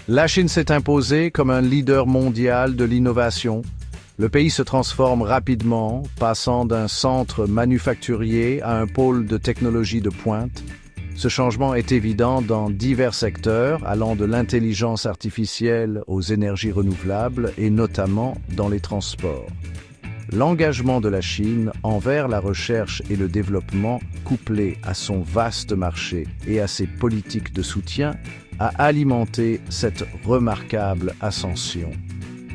La Chine s'est imposée comme un leader mondial de l'innovation. Le pays se transforme rapidement, passant d'un centre manufacturier à un pôle de technologie de pointe. Ce changement est évident dans divers secteurs, allant de l'intelligence artificielle aux énergies renouvelables et notamment dans les transports. L'engagement de la Chine envers la recherche et le développement, couplé à son vaste marché et à ses politiques de soutien, a alimenté cette remarquable ascension.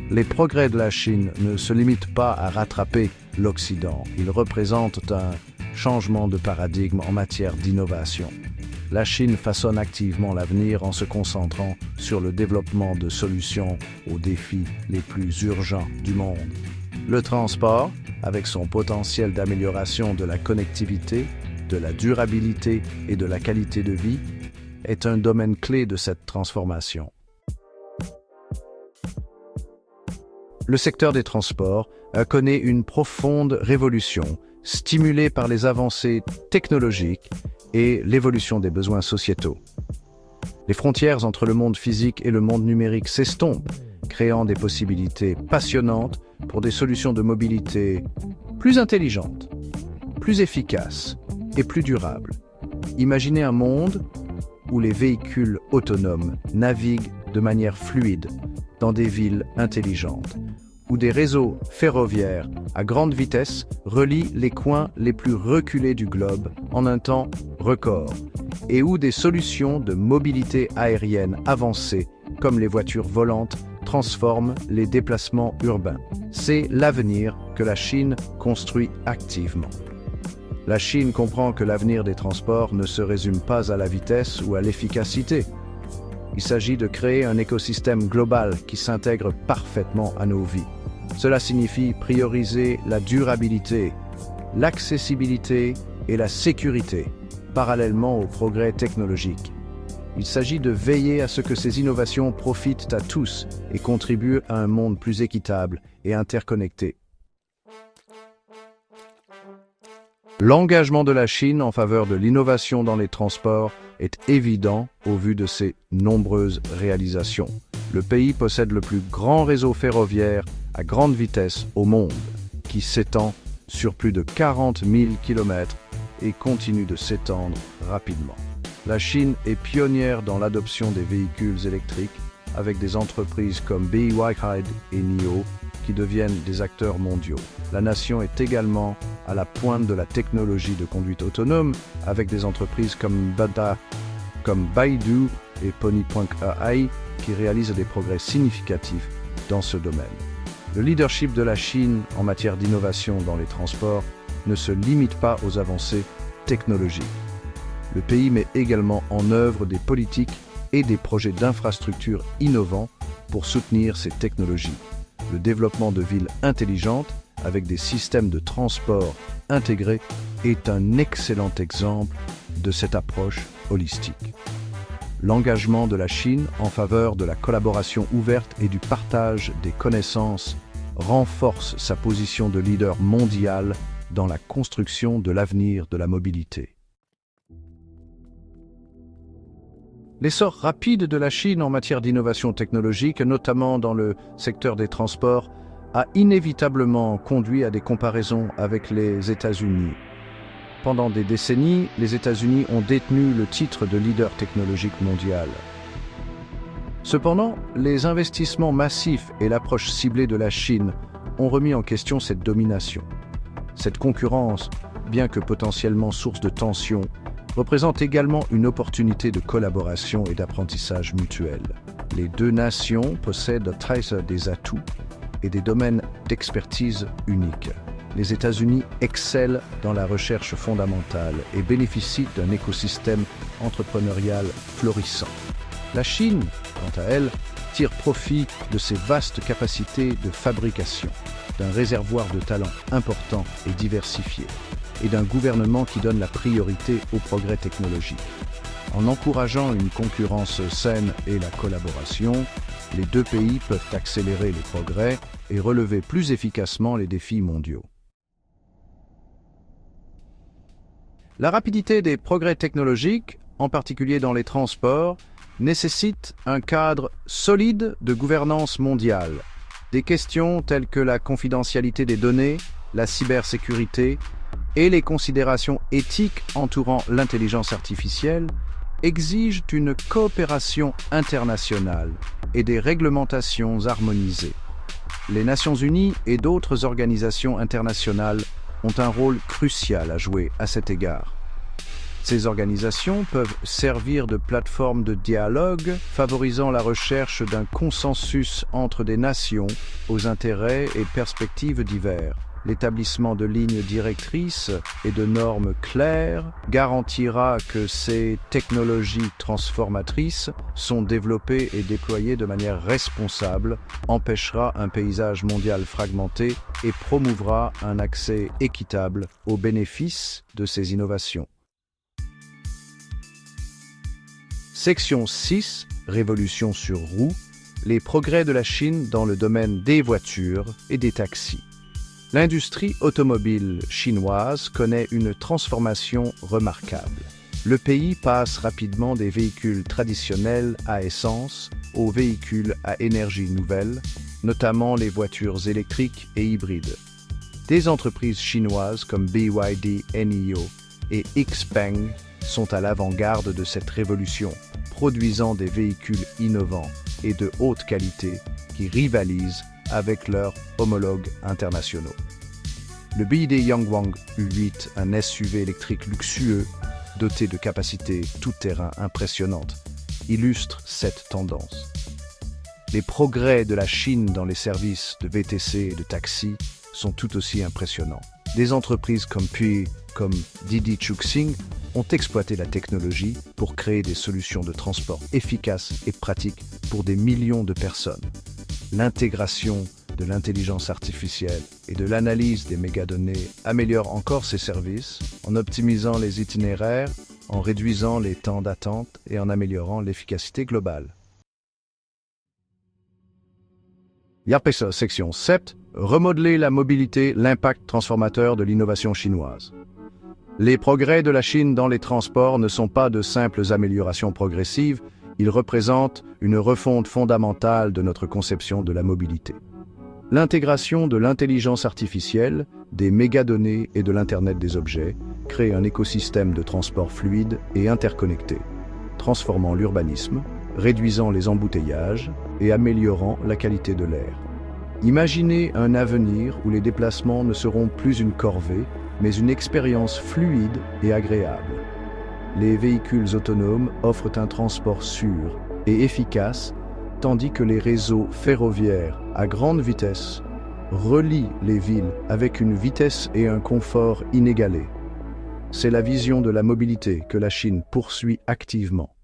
Les progrès de la Chine ne se limitent pas à rattraper l'Occident. Ils représentent un changement de paradigme en matière d'innovation. La Chine façonne activement l'avenir en se concentrant sur le développement de solutions aux défis les plus urgents du monde. Le transport, avec son potentiel d'amélioration de la connectivité, de la durabilité et de la qualité de vie, est un domaine clé de cette transformation. Le secteur des transports connaît une profonde révolution, stimulée par les avancées technologiques et l'évolution des besoins sociétaux. Les frontières entre le monde physique et le monde numérique s'estompent, créant des possibilités passionnantes pour des solutions de mobilité plus intelligentes, plus efficaces et plus durables. Imaginez un monde où les véhicules autonomes naviguent de manière fluide dans des villes intelligentes, où des réseaux ferroviaires à grande vitesse relient les coins les plus reculés du globe en un temps record, et où des solutions de mobilité aérienne avancées, comme les voitures volantes, transforment les déplacements urbains. C'est l'avenir que la Chine construit activement. La Chine comprend que l'avenir des transports ne se résume pas à la vitesse ou à l'efficacité. Il s'agit de créer un écosystème global qui s'intègre parfaitement à nos vies. Cela signifie prioriser la durabilité, l'accessibilité et la sécurité, parallèlement au progrès technologique. Il s'agit de veiller à ce que ces innovations profitent à tous et contribuent à un monde plus équitable et interconnecté. L'engagement de la Chine en faveur de l'innovation dans les transports est évident au vu de ses nombreuses réalisations. Le pays possède le plus grand réseau ferroviaire à grande vitesse au monde, qui s'étend sur plus de 40 000 km et continue de s'étendre rapidement. La Chine est pionnière dans l'adoption des véhicules électriques, avec des entreprises comme BYD et NIO qui deviennent des acteurs mondiaux. La nation est également à la pointe de la technologie de conduite autonome, avec des entreprises comme Baidu et Pony.ai qui réalisent des progrès significatifs dans ce domaine. Le leadership de la Chine en matière d'innovation dans les transports ne se limite pas aux avancées technologiques. Le pays met également en œuvre des politiques et des projets d'infrastructures innovants pour soutenir ces technologies. Le développement de villes intelligentes avec des systèmes de transport intégrés est un excellent exemple de cette approche holistique. L'engagement de la Chine en faveur de la collaboration ouverte et du partage des connaissances renforce sa position de leader mondial dans la construction de l'avenir de la mobilité. L'essor rapide de la Chine en matière d'innovation technologique, notamment dans le secteur des transports, a inévitablement conduit à des comparaisons avec les États-Unis. Pendant des décennies, les États-Unis ont détenu le titre de leader technologique mondial. Cependant, les investissements massifs et l'approche ciblée de la Chine ont remis en question cette domination. Cette concurrence, bien que potentiellement source de tensions, représente également une opportunité de collaboration et d'apprentissage mutuel. Les deux nations possèdent des atouts et des domaines d'expertise uniques. Les États-Unis excellent dans la recherche fondamentale et bénéficient d'un écosystème entrepreneurial florissant. La Chine, quant à elle, tire profit de ses vastes capacités de fabrication, d'un réservoir de talents important et diversifié, et d'un gouvernement qui donne la priorité au progrès technologique. En encourageant une concurrence saine et la collaboration, les deux pays peuvent accélérer les progrès et relever plus efficacement les défis mondiaux. La rapidité des progrès technologiques, en particulier dans les transports, nécessite un cadre solide de gouvernance mondiale. Des questions telles que la confidentialité des données, la cybersécurité et les considérations éthiques entourant l'intelligence artificielle exigent une coopération internationale et des réglementations harmonisées. Les Nations Unies et d'autres organisations internationales ont un rôle crucial à jouer à cet égard. Ces organisations peuvent servir de plateforme de dialogue, favorisant la recherche d'un consensus entre des nations aux intérêts et perspectives divers. L'établissement de lignes directrices et de normes claires garantira que ces technologies transformatrices sont développées et déployées de manière responsable, empêchera un paysage mondial fragmenté et promouvra un accès équitable aux bénéfices de ces innovations. Section 6, Révolution sur roue, les progrès de la Chine dans le domaine des voitures et des taxis. L'industrie automobile chinoise connaît une transformation remarquable. Le pays passe rapidement des véhicules traditionnels à essence aux véhicules à énergie nouvelle, notamment les voitures électriques et hybrides. Des entreprises chinoises comme BYD, NIO et XPeng sont à l'avant-garde de cette révolution, produisant des véhicules innovants et de haute qualité qui rivalisent avec leurs homologues internationaux. Le BYD Yangwang U8, un SUV électrique luxueux doté de capacités tout-terrain impressionnantes, illustre cette tendance. Les progrès de la Chine dans les services de VTC et de taxi sont tout aussi impressionnants. Des entreprises comme Pui, comme Didi Chuxing, ont exploité la technologie pour créer des solutions de transport efficaces et pratiques pour des millions de personnes. L'intégration de l'intelligence artificielle et de l'analyse des mégadonnées améliore encore ces services en optimisant les itinéraires, en réduisant les temps d'attente et en améliorant l'efficacité globale. YAPESA, section 7, remodeler la mobilité, l'impact transformateur de l'innovation chinoise. Les progrès de la Chine dans les transports ne sont pas de simples améliorations progressives, ils représentent une refonte fondamentale de notre conception de la mobilité. L'intégration de l'intelligence artificielle, des mégadonnées et de l'Internet des objets crée un écosystème de transport fluide et interconnecté, transformant l'urbanisme, réduisant les embouteillages et améliorant la qualité de l'air. Imaginez un avenir où les déplacements ne seront plus une corvée, mais une expérience fluide et agréable. Les véhicules autonomes offrent un transport sûr et efficace, tandis que les réseaux ferroviaires à grande vitesse relient les villes avec une vitesse et un confort inégalés. C'est la vision de la mobilité que la Chine poursuit activement.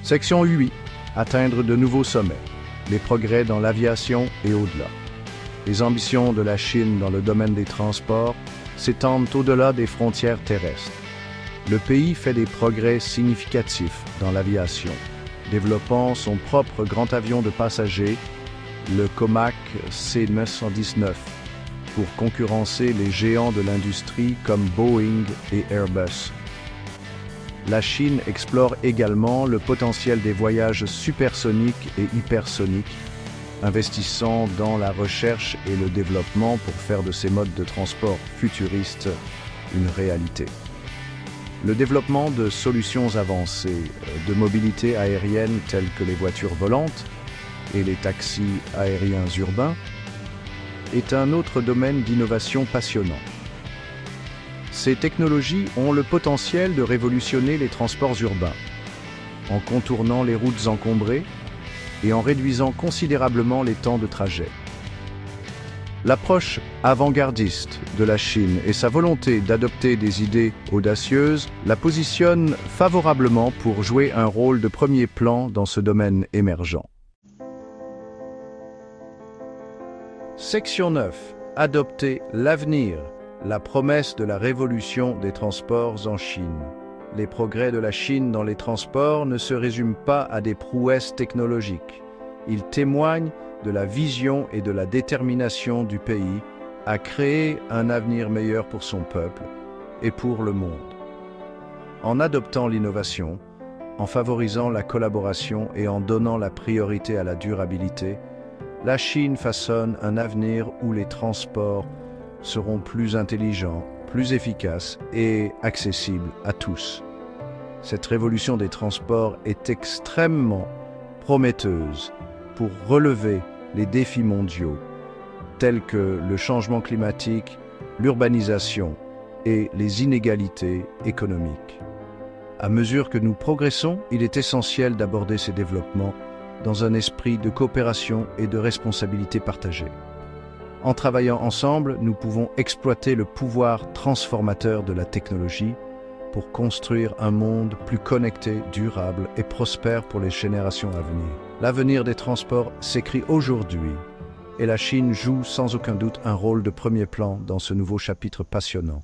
Section 8. Atteindre de nouveaux sommets. Les progrès dans l'aviation et au-delà. Les ambitions de la Chine dans le domaine des transports s'étendent au-delà des frontières terrestres. Le pays fait des progrès significatifs dans l'aviation, développant son propre grand avion de passagers, le Comac C919, pour concurrencer les géants de l'industrie comme Boeing et Airbus. La Chine explore également le potentiel des voyages supersoniques et hypersoniques, investissant dans la recherche et le développement pour faire de ces modes de transport futuristes une réalité. Le développement de solutions avancées de mobilité aérienne telles que les voitures volantes et les taxis aériens urbains est un autre domaine d'innovation passionnant. Ces technologies ont le potentiel de révolutionner les transports urbains, en contournant les routes encombrées et en réduisant considérablement les temps de trajet. L'approche avant-gardiste de la Chine et sa volonté d'adopter des idées audacieuses la positionnent favorablement pour jouer un rôle de premier plan dans ce domaine émergent. Section 9. Adopter l'avenir, la promesse de la révolution des transports en Chine. Les progrès de la Chine dans les transports ne se résument pas à des prouesses technologiques. Ils témoignent de la vision et de la détermination du pays à créer un avenir meilleur pour son peuple et pour le monde. En adoptant l'innovation, en favorisant la collaboration et en donnant la priorité à la durabilité, la Chine façonne un avenir où les transports seront plus intelligents, plus efficaces et accessibles à tous. Cette révolution des transports est extrêmement prometteuse pour relever les défis mondiaux tels que le changement climatique, l'urbanisation et les inégalités économiques. À mesure que nous progressons, il est essentiel d'aborder ces développements dans un esprit de coopération et de responsabilité partagée. En travaillant ensemble, nous pouvons exploiter le pouvoir transformateur de la technologie pour construire un monde plus connecté, durable et prospère pour les générations à venir. L'avenir des transports s'écrit aujourd'hui et la Chine joue sans aucun doute un rôle de premier plan dans ce nouveau chapitre passionnant.